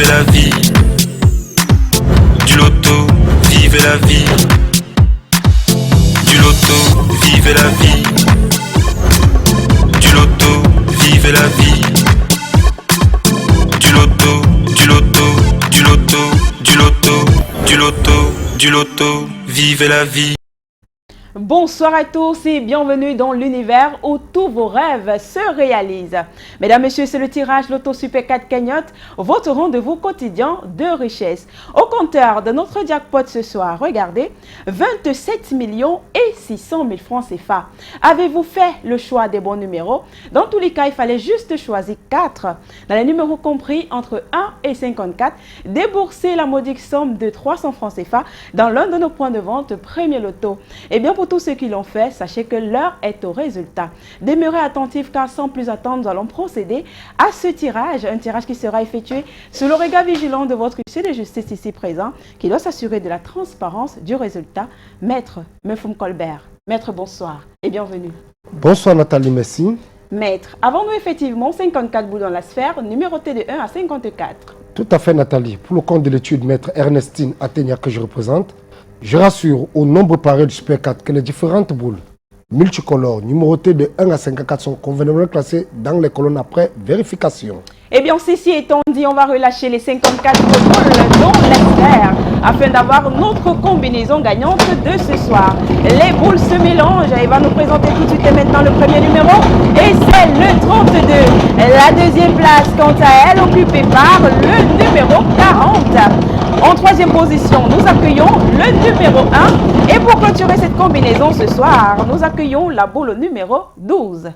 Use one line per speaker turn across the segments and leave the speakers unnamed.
vivez la vie. Du loto, vivez la vie. Du loto, vivez la vie. Du loto, vivez la vie. Du loto, du loto, du loto, du loto, du loto, du loto, vivez la vie.
Bonsoir à tous et bienvenue dans l'univers où tous vos rêves se réalisent. Mesdames, Messieurs, c'est le tirage Loto Super 4 Cagnotte, votre rendez-vous quotidien de richesse. Au compteur de notre jackpot ce soir, regardez, 27 600 000 francs CFA. Avez-vous fait le choix des bons numéros? Dans tous les cas, il fallait juste choisir 4. Dans les numéros compris entre 1 et 54, déboursez la modique somme de 300 francs CFA dans l'un de nos points de vente Premier Loto. Et bien, pour tous ceux qui l'ont fait, sachez que l'heure est au résultat. Demeurez attentifs car sans plus attendre, nous allons procéder à ce tirage. Un tirage qui sera effectué sous le regard vigilant de votre huissier de justice ici présent qui doit s'assurer de la transparence du résultat. Maître Mefum Colbert. Maître, bonsoir et bienvenue.
Bonsoir Nathalie, merci.
Maître, avons-nous effectivement 54 boules dans la sphère, numérotées de 1 à 54?
Tout à fait Nathalie. Pour le compte de l'étude Maître Ernestine Athénia que je représente, je rassure au nombre paré du Super 4 que les différentes boules multicolores numérotées de 1 à 54 sont convenablement classées dans les colonnes après vérification.
Eh bien, ceci étant dit, on va relâcher les 54 boules dans la sphère afin d'avoir notre combinaison gagnante de ce soir. Les boules se mélangent et va nous présenter tout de suite et maintenant le premier numéro et c'est le 32. La deuxième place, quant à elle, occupée par le numéro 40. En troisième position, nous accueillons le numéro 1 et pour clôturer cette combinaison ce soir, nous accueillons la boule numéro 12.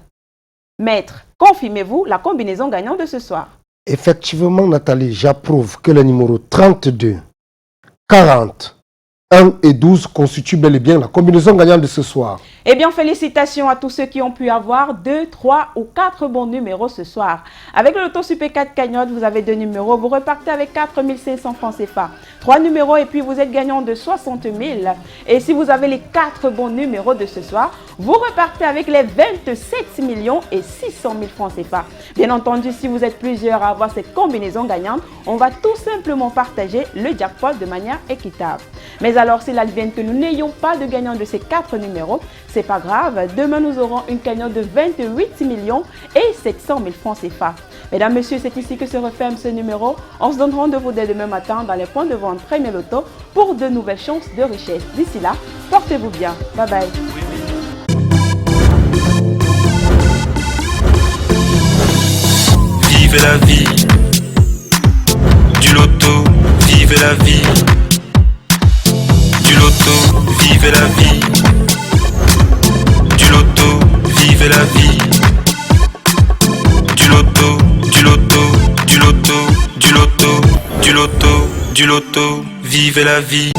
Maître, confirmez-vous la combinaison gagnante de ce soir?
Effectivement Nathalie, j'approuve que les numéros 32, 40, 1 et 12 constituent bel et bien la combinaison gagnante de ce soir.
Eh bien, félicitations à tous ceux qui ont pu avoir 2, 3 ou 4 bons numéros ce soir. Avec le Loto Super 4 Cagnotte, vous avez 2 numéros, vous repartez avec 4 500 francs CFA. 3 numéros et puis vous êtes gagnant de 60 000. Et si vous avez les 4 bons numéros de ce soir, vous repartez avec les 27 600 000 francs CFA. Bien entendu, si vous êtes plusieurs à avoir cette combinaison gagnante, on va tout simplement partager le jackpot de manière équitable. Mais alors, s'il advient que nous n'ayons pas de gagnant de ces 4 numéros, c'est pas grave, demain nous aurons une cagnotte de 28 700 000 francs CFA. Mesdames, Messieurs, c'est ici que se referme ce numéro. On se donne rendez-vous dès demain matin dans les points de vente Premier Loto pour de nouvelles chances de richesse. D'ici là, portez-vous bien. Bye bye.
Vivez la vie. Du loto, vivez la vie. Du loto, vivez la vie. Du loto, vivez la vie. Du loto, du loto, du loto, du loto, du loto, du loto, vivez la vie.